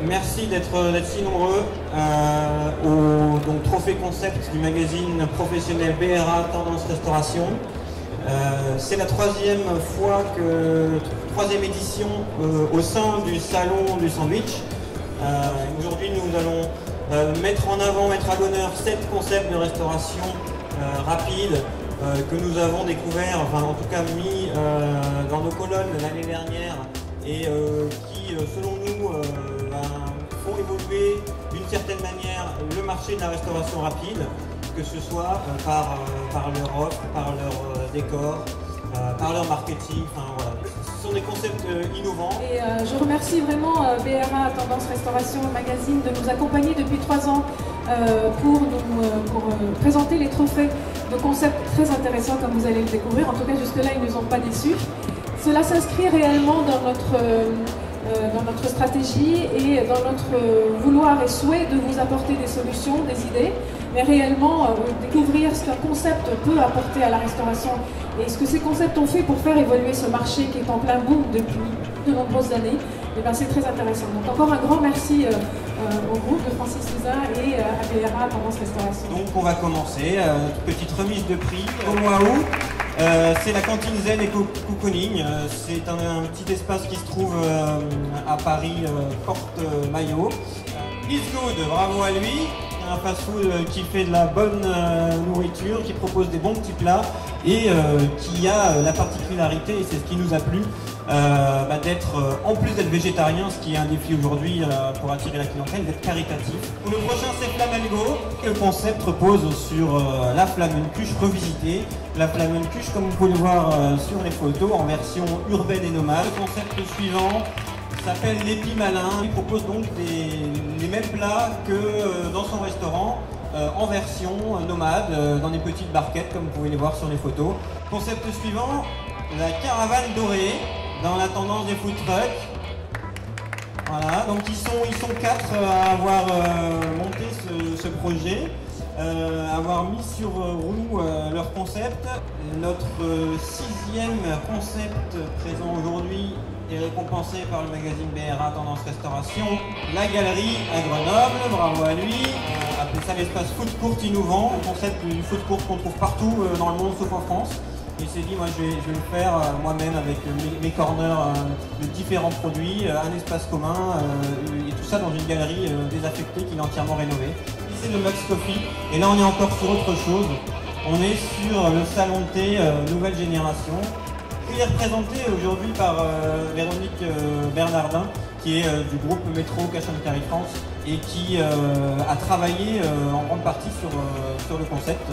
Merci d'être si nombreux au trophée concept du magazine professionnel BRA Tendance Restauration. C'est la troisième édition au sein du salon du sandwich. Aujourd'hui, nous allons mettre en avant, mettre à l'honneur 7 concepts de restauration rapide que nous avons découvert, enfin en tout cas mis dans nos colonnes l'année dernière et qui, selon nous, font évoluer d'une certaine manière le marché de la restauration rapide, que ce soit par leur offre, par leur décor, par leur marketing, enfin voilà. Ce sont des concepts innovants. Et je remercie vraiment BRA Tendance Restauration Magazine de nous accompagner depuis 3 ans pour présenter les trophées de concepts très intéressants comme vous allez le découvrir. En tout cas, jusque-là, ils ne nous ont pas déçus. Cela s'inscrit réellement dans notre stratégie et dans notre vouloir et souhait de vous apporter des solutions, des idées, mais réellement découvrir ce qu'un concept peut apporter à la restauration et ce que ces concepts ont fait pour faire évoluer ce marché qui est en plein boom depuis de nombreuses années. Et bien, c'est très intéressant. Donc encore un grand merci au groupe de Francis Souza et à BRA Tendance Restauration. Donc on va commencer, petite remise de prix au mois août. C'est la cantine Zen et Cocooning. C'est un petit espace qui se trouve à Paris, Porte Maillot. It's Good, bravo à lui. Un fast-food qui fait de la bonne nourriture, qui propose des bons petits plats et qui a la particularité, et c'est ce qui nous a plu, d'être, en plus d'être végétarien, ce qui est un défi aujourd'hui pour attirer la clientèle, d'être caritatif. Le prochain, c'est Flamengo. Le concept repose sur la flamencuche revisitée. La flamencuche, comme vous pouvez le voir sur les photos, en version urbaine et nomade. Le concept suivant s'appelle l'Épi Malin. Il propose donc les mêmes plats que dans son restaurant, en version nomade, dans des petites barquettes, comme vous pouvez les voir sur les photos. Concept suivant, la caravane dorée, dans la tendance des food trucks. Voilà, donc ils sont 4 à avoir monté ce projet, avoir mis sur roue leur concept. Notre 6e concept présent aujourd'hui est récompensé par le magazine BRA Tendance Restauration, la galerie à Grenoble, bravo à lui. Appelez ça l'espace food court innovant, un concept du food court qu'on trouve partout dans le monde sauf en France. Il s'est dit, moi je vais le faire moi-même avec mes corners de différents produits, un espace commun et tout ça dans une galerie désaffectée qui est entièrement rénovée. Ici c'est le Max Coffee et là on est encore sur autre chose. On est sur le salon de thé nouvelle génération. Il est représenté aujourd'hui par Véronique Bernardin qui est du groupe Métro Cash & Carry France et qui a travaillé en grande partie sur le concept.